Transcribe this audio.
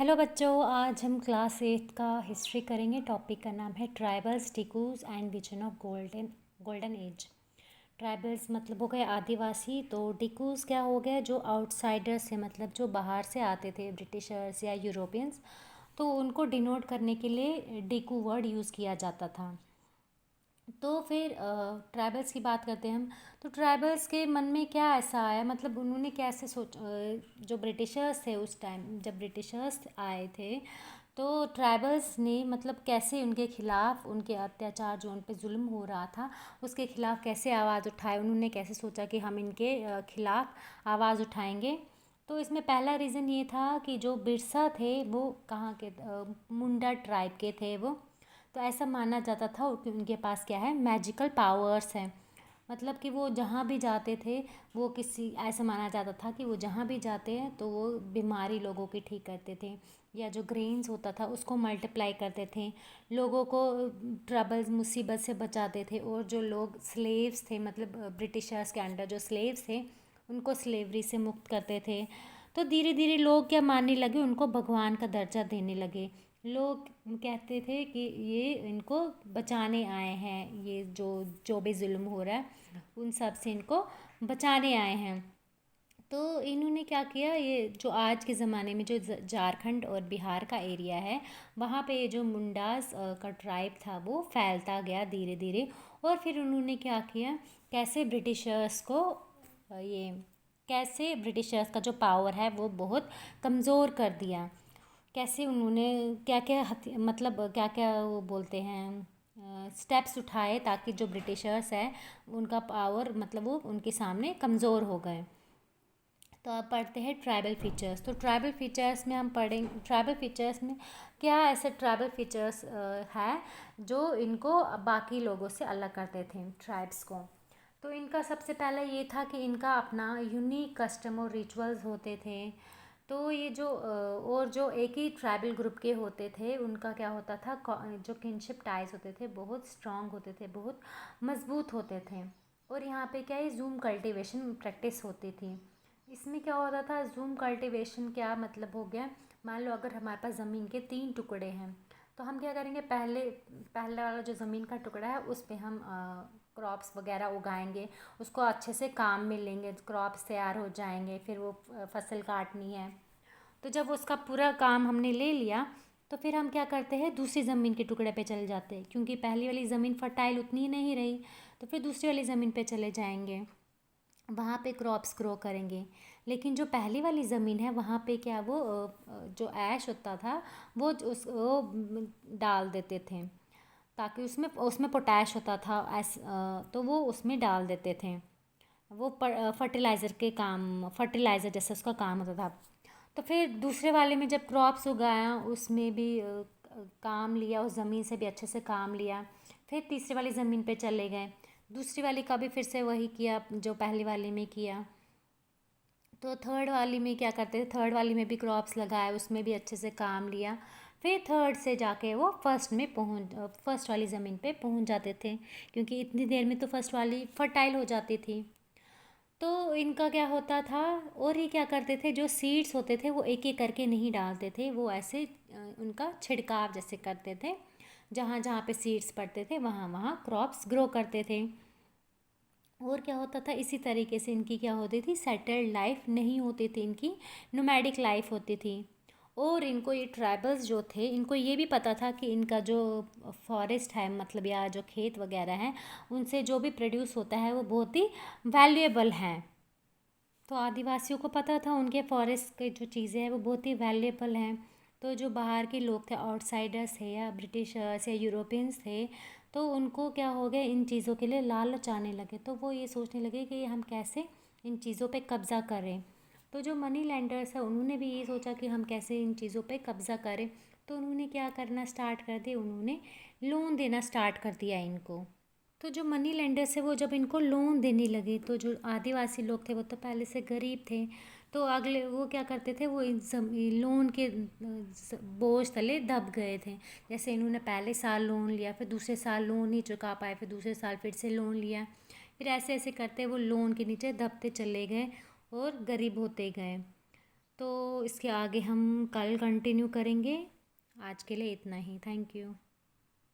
Hello बच्चों, आज हम क्लास 8 का हिस्ट्री करेंगे। टॉपिक का नाम है ट्राइबल्स, टिकूज and vision of golden age. Tribals मतलब हो गए आदिवासी, तो टिकूज क्या हो गए, जो आउटसाइडर्स से मतलब जो बाहर से आते थे, ब्रिटिशर्स या यूरोपियंस। तो उनको डिनोट करने के लिए डिकू वर्ड यूज़ किया जाता था। तो फिर ट्राइबल्स की बात करते हैं हम। तो ट्राइबल्स के मन में क्या ऐसा आया, मतलब उन्होंने कैसे जो ब्रिटिशर्स थे उस टाइम, जब ब्रिटिशर्स आए थे, तो ट्राइबल्स ने मतलब कैसे उनके खिलाफ, उनके अत्याचार जो उन पे जुल्म हो रहा था उसके खिलाफ कैसे आवाज़ उठाए। उन्होंने कैसे सोचा कि हम इनके खिलाफ आवाज़ उठाएंगे। तो इसमें पहला रीज़न ये था कि जो बिरसा थे वो कहाँ के, मुंडा ट्राइब के थे वो। तो ऐसा माना जाता था कि उनके पास क्या है, मैजिकल पावर्स हैं। मतलब कि वो जहाँ भी जाते थे, वो किसी, ऐसा माना जाता था कि वो जहाँ भी जाते हैं तो वो बीमारी लोगों की ठीक करते थे, या जो ग्रेन्स होता था उसको मल्टीप्लाई करते थे, लोगों को ट्रबल्स, मुसीबत से बचाते थे। और जो लोग स्लेव्स थे, मतलब ब्रिटिशर्स के अंडर जो स्लेव्स थे, उनको स्लेवरी से मुक्त करते थे। तो धीरे धीरे लोग क्या मानने लगे, उनको भगवान का दर्जा देने लगे। लोग कहते थे कि ये इनको बचाने आए हैं, ये जो जो भी जुल्म हो रहा है उन सब से इनको बचाने आए हैं। तो इन्होंने क्या किया, ये जो आज के ज़माने में जो झारखंड और बिहार का एरिया है, वहाँ पे ये जो मुंडास का ट्राइब था वो फैलता गया धीरे धीरे। और फिर उन्होंने क्या किया, कैसे ब्रिटिशर्स को ये कैसे ब्रिटिशर्स का जो पावर है वो बहुत कमज़ोर कर दिया। कैसे उन्होंने क्या क्या मतलब क्या क्या वो बोलते हैं, स्टेप्स उठाए ताकि जो ब्रिटिशर्स है उनका पावर, मतलब वो उनके सामने कमज़ोर हो गए। तो आप पढ़ते हैं ट्राइबल फीचर्स। तो ट्राइबल फीचर्स में हम पढ़ेंगे, ट्राइबल फीचर्स में क्या ऐसे ट्राइबल फीचर्स है जो इनको बाकी लोगों से अलग करते थे, ट्राइब्स को। तो इनका सबसे पहला ये था कि इनका अपना यूनिक कस्टम और रिचुअल्स होते थे। तो ये जो और जो एक ही ट्राइबल ग्रुप के होते थे उनका क्या होता था, जो किनशिप टाइज होते थे बहुत स्ट्रांग होते थे, बहुत मजबूत होते थे। और यहाँ पे क्या है, जूम कल्टीवेशन प्रैक्टिस होती थी। इसमें क्या होता था, जूम कल्टीवेशन क्या मतलब हो गया, मान लो अगर हमारे पास ज़मीन के 3 टुकड़े हैं, तो हम क्या करेंगे, पहला वाला जो ज़मीन का टुकड़ा है उस पे हम क्रॉप्स वगैरह उगाएंगे, उसको अच्छे से काम में लेंगे, क्रॉप्स तैयार हो जाएंगे, फिर वो फसल काटनी है। तो जब उसका पूरा काम हमने ले लिया, तो फिर हम क्या करते हैं, दूसरी ज़मीन के टुकड़े पे चले जाते हैं, क्योंकि पहली वाली ज़मीन फर्टाइल उतनी ही नहीं रही। तो फिर दूसरी वाली ज़मीन पे चले जाएंगे, वहाँ पे क्रॉप्स ग्रो करेंगे। लेकिन जो पहली वाली ज़मीन है वहाँ पे क्या, वो जो ऐश होता था वो डाल देते थे, ताकि उसमें उसमें पोटैश होता था, तो वो उसमें डाल देते थे। वो फर्टिलाइज़र के काम, फर्टिलाइज़र जैसे उसका काम होता था। तो फिर दूसरे वाले में जब क्रॉप्स उगाया, उसमें भी काम लिया, उस ज़मीन से भी अच्छे से काम लिया। फिर तीसरी वाली ज़मीन पे चले गए, दूसरी वाली का भी फिर से वही किया जो पहली वाली में किया। तो थर्ड वाली में क्या करते थे, थर्ड वाली में भी क्रॉप्स लगाए, उसमें भी अच्छे से काम लिया। फिर थर्ड से जाके वो फर्स्ट वाली ज़मीन पे पहुंच जाते थे, क्योंकि इतनी देर में तो फर्स्ट वाली फर्टाइल हो जाती थी। तो इनका क्या होता था, और ये क्या करते थे, जो सीड्स होते थे वो एक एक करके नहीं डालते थे, वो ऐसे उनका छिड़काव जैसे करते थे, जहाँ जहाँ पे सीड्स पड़ते थे वहाँ वहाँ क्रॉप्स ग्रो करते थे। और क्या होता था, इसी तरीके से इनकी क्या होती थी, सेटल्ड लाइफ नहीं होती थी, इनकी नोमैडिक लाइफ होती थी। और इनको ये ट्राइबल्स जो थे, इनको ये भी पता था कि इनका जो फॉरेस्ट है, मतलब या जो खेत वगैरह हैं, उनसे जो भी प्रोड्यूस होता है वो बहुत ही वैल्यूएबल हैं। तो आदिवासियों को पता था उनके फॉरेस्ट के जो चीज़ें हैं वो बहुत ही वैल्यूएबल हैं। तो जो बाहर के लोग थे, आउटसाइडर्स थे या ब्रिटिशर्स या यूरोपियंस थे, तो उनको क्या हो गया, इन चीज़ों के लिए लालच आने लगे। तो वो ये सोचने लगे कि हम कैसे इन चीज़ों पे कब्ज़ा करें। तो जो मनी लैंडर्स है उन्होंने भी ये सोचा कि हम कैसे इन चीज़ों पे कब्ज़ा करें। तो उन्होंने क्या करना स्टार्ट कर दिया, उन्होंने लोन देना स्टार्ट कर दिया इनको। तो जो मनी लेंडर्स है वो जब इनको लोन देने लगे, तो जो आदिवासी लोग थे वो तो पहले से गरीब थे, तो अगले वो क्या करते थे, वो लोन के बोझ तले दब गए थे। जैसे इन्होंने पहले साल लोन लिया, फिर दूसरे साल लोन नहीं चुका पाए, फिर दूसरे साल फिर से लोन लिया, फिर ऐसे ऐसे करते वो लोन के नीचे दबते चले गए और गरीब होते गए। तो इसके आगे हम कल कंटिन्यू करेंगे। आज के लिए इतना ही। Thank you.